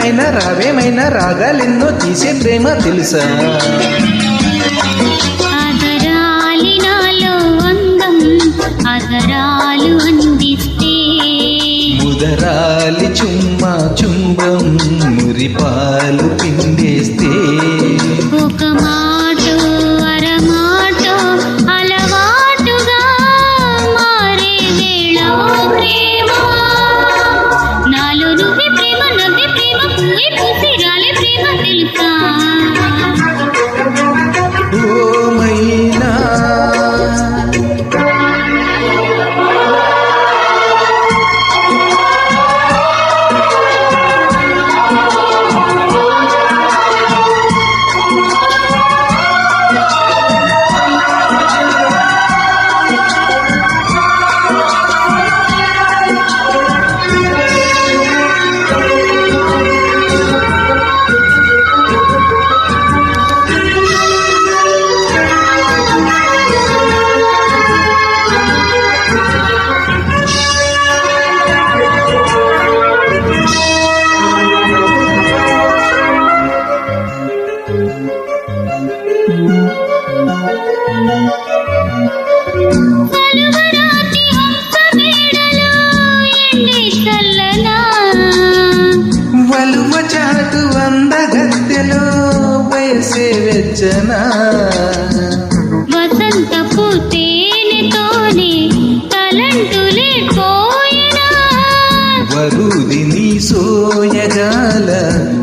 నీకేమైనా రావేమైనా రాగాలెన్నో తీసే ప్రేమ తెలుసా? అదరాలి నాలో అందం అదరాలు అందిస్తే ముదరాలి చుమ్మా చుంబం మురిపాలు పిండేస్తే ఒక మాటో అరమాటో అలవాటుగా మారే వేళ ప్రేమ నాలో నువ్వే ప్రేమ నవ్వే ప్రేమ పువ్వే పూసి రాలే ప్రేమ తెలుసా? ఓ మైనా కలువరాతి హంస మేడలో ఎండే చల్లనా వలువ చాటు అందగత్తెలో వయసే వెచ్చనా వసంతపు తేనెతోనే తలంటులే పోయినా వరుదిని సోయగాల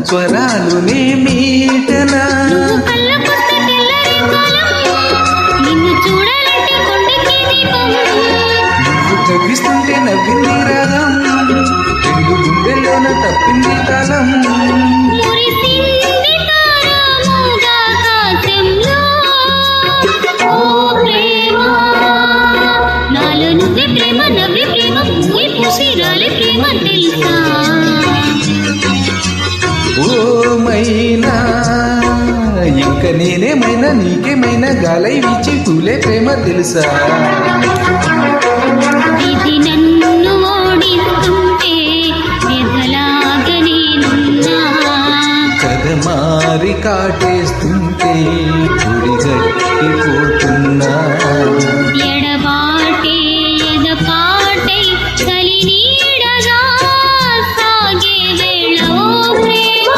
స్వరాలునే మీటనా నువ్వు కళ్ళకొత్త తెల్లరి కాలం నిన్ను చూడాలంటే కొండకి దీపం నువ్వు తగ్గిస్తుంటే నవ్వింది రాగం రెండు గుండెల్లోన తప్పింది కాలం మురిసింది తారామోగాకాశంలో ఓ ప్రేమ నాలో నువ్వే ప్రేమ నవ్వే ప్రేమ పువ్వే పూసి రాలే ప్రేమ తెలుసా? ఓ మైనా ఇంక నేనేమైనా నీకేమైనా గాలై వీచి పూలే ప్రేమ తెలుసా? ఇది నన్ను ఓడిస్తుంటే ఎదలాగా నేనున్నా కథ మారి కాటేస్తుంటే పొడిగట్టిపోతున్నా ఎడబాటే ఎదపాటై చలి నీడగా సాగే వేళ ఓ ప్రేమ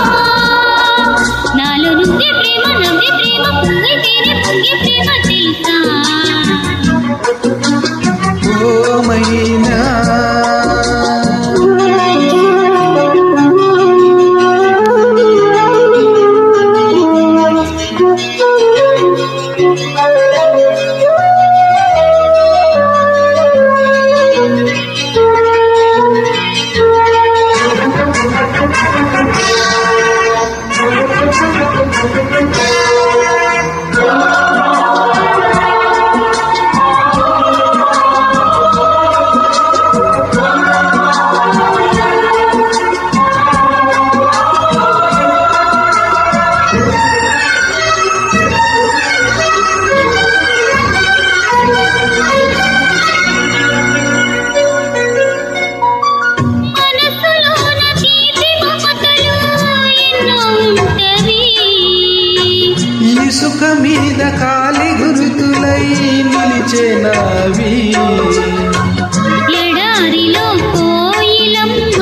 నాలో నువ్వే ప్రేమ నవ్వే ప్రేమ పువ్వే తేనె పొంగే ప్రేమ తెలుసా? ఓ మైనా మనసులోన తీపి మమతలు ఎన్నో ఉంటవి ఇసుక మీద కాలి గురుతులై నిలిచేనావి ఎడారిలో కోయిలమ్మ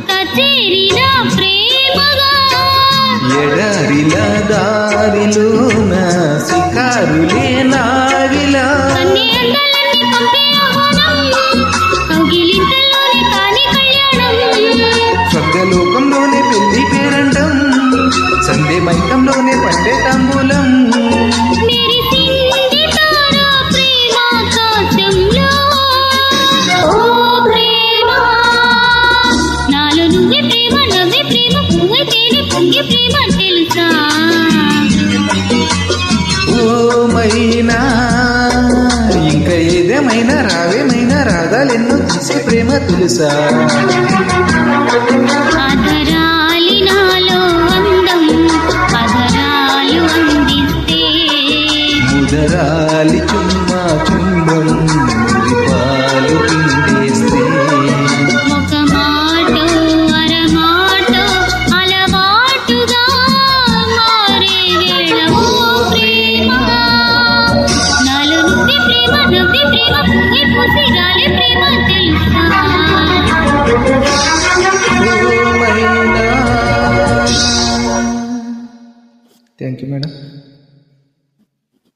కచేరిన ప్రేమగా ఎడారిల దారిలోన శిఖారులే నావిలా అన్ని అందాలన్నీ పంపే ఆహ్వానం కౌగిలింతల్లోనే కాని కళ్యాణం స్వర్గలోకంలోనే పెళ్లి పేరంటం సందే మైకంలోనే పండే తాంబూలం మెరిసింది తారా ప్రేమాకాశంలో ఓ ప్రేమ నాలో నువ్వే ప్రేమ నవ్వే ప్రేమ పువ్వే తేనె పొంగే ప్రేమ తెలుసా? ఓ మైనా ఇంకా ఏదేమైనా రావేమైనా రాగాలెన్నో తీసే ప్రేమ తెలుసా? అదరాలి నాలో అందం అదరాలు అందిస్తే ముదరాలి చుమ్మా చుంబం మురిపాలు పిండేస్తే ఒక మాటో అరమాటో అలా థ్యాంక్ యూ మేడం.